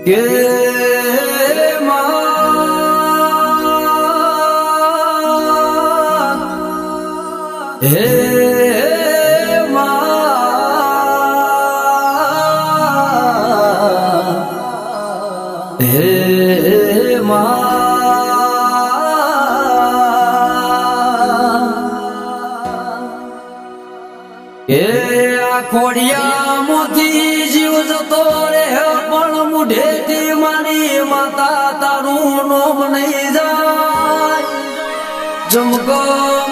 કે હે ખોડિયા મોથી જીવ જતો રે પણ મુઢેથી મારી માતા તારું નોમ નહીં જાય જમકો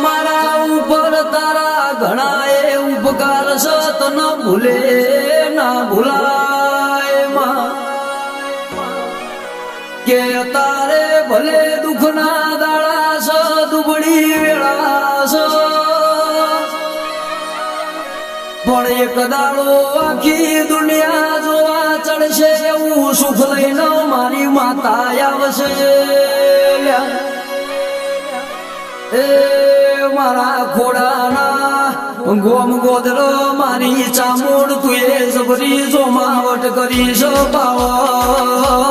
મારા ઉપર તારા ઘણા એ ઉપકાર સત ન ભૂલે ના ભૂલાય માં કે તારે ભલે દુઃખના દાડા સ દુબળી વેળા સ પણ એક દાડો આખી દુનિયા જોવા ચડશે એવું સુખ લઈને મારી માતા આવશે એ મારા ખોડાના ગોમ ગોદરો મારી ચામુડ તું એ જબરી જોમાવટ કરીશ પાવડિયા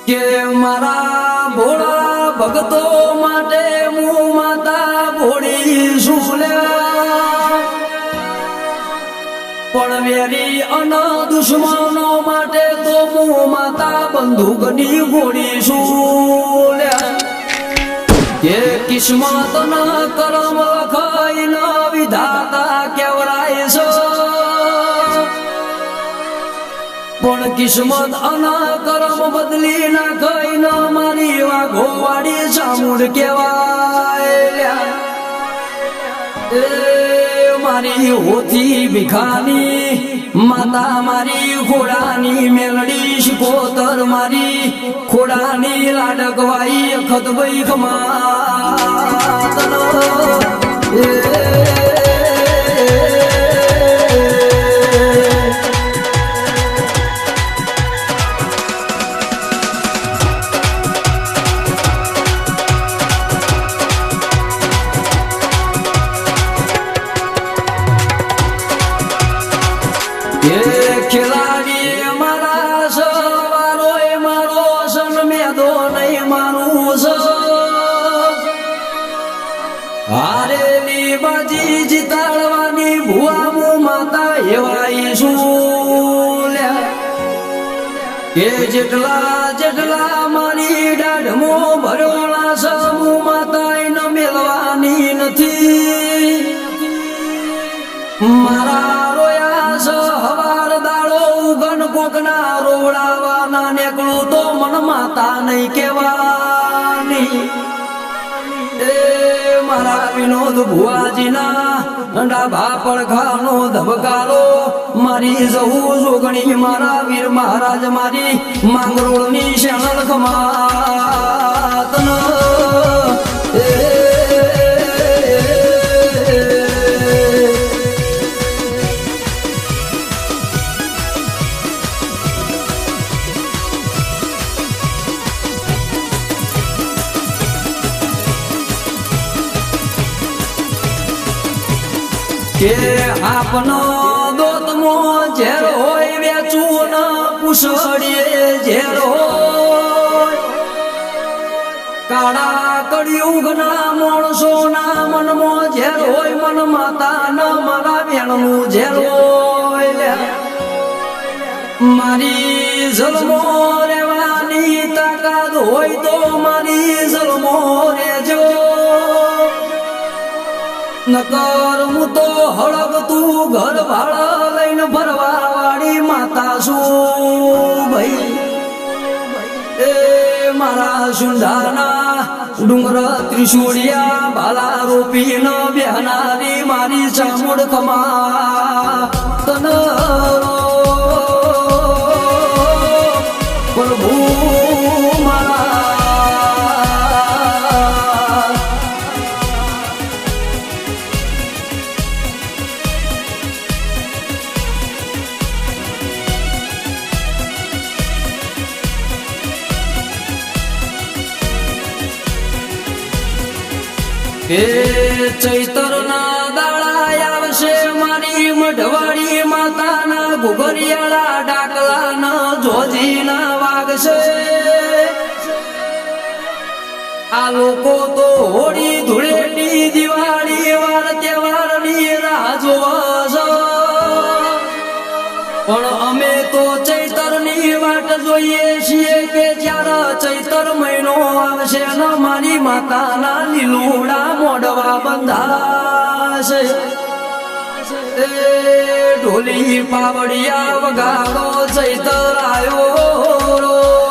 કે મારા ભોળા ભગતો માટે હું માતા ભોળી સુલ્યા પણ વેરી અન દુશ્મનો માટે તો હું માતા બંદૂકની ગોળી સુલ્યા કે કિસ્મત ન કરમ લખાઈ ન વિધાતા કેવરાય છે પણ કિસ્મત અના કરમ બદલી ના કઈ ન મારી વાઘોવાડી ચામુડ કેવાય એ મારી હોતી ભીખાની માતા મારી ખોડાની મેલડી શિકોતર મારી ખોડાની લાડકવાઈ અખત ભાઈ ખમાતન ખેલાડી મારા સવારો એ મારો સન મેદો નહીં મારું સ હારેલી બાજી જીતાડવાની ભુવા માતા એવાય શું કે જેટલા જેટલા મારી દાઢમો ભરોળા સમૂહ માતા ન મેળવાની નથી મારા રોયા સ હવાર દાડો ઉગન કોકના રોવડાવાના નેકળું તો મન માતા નહીં કેવાની એ મારા વિનોદ ભુવાજીના ડાભા પડખાનો ધબકારો મારી જવું જોગણી મારા વીર મહારાજ મારી માંગરોળની શેણલ ખમાતન કે આપનો દોતમો ઝેર હોય વેચું ન પૂછડીએ ઝેર હોય કાળા કળિયુગના માણસોના મનમાં ઝેર હોય મન માતા ન મારા બેણનું ઝેર હોય મારી જલમો રેવાની તાકાત હોય તો મારી જલમો રેજો નકર હું તો હળગ તું ઘર ભાડા લઈને ફરવા વાળી માતા શું ભાઈ એ મારા સુંધાના ડુંગર ત્રિશુળિયા ભાલા રોપી ન બેહનારી મારી ચામુડ ખમા તન પ્રભુ મારા એ ચૈતરના દાડા આવશે મારી મઢવાડી માતાના ઘુઘરિયાળા ડાકલાના જોજીના વાગશે આ લોકો તો હોળી ધૂળેટી દિવાળી વાર તહેવારની રાહ જોવે પણ અમે તો ચૈતરની વાટ જોઈએ છીએ કે જ્યારે ચૈતર મહિનો આવશે ને મારી માતાના લીલુડા મોડવા બંધાશે એ ઢોલી પાવડિયા વગાડો ચૈતર આવ્યો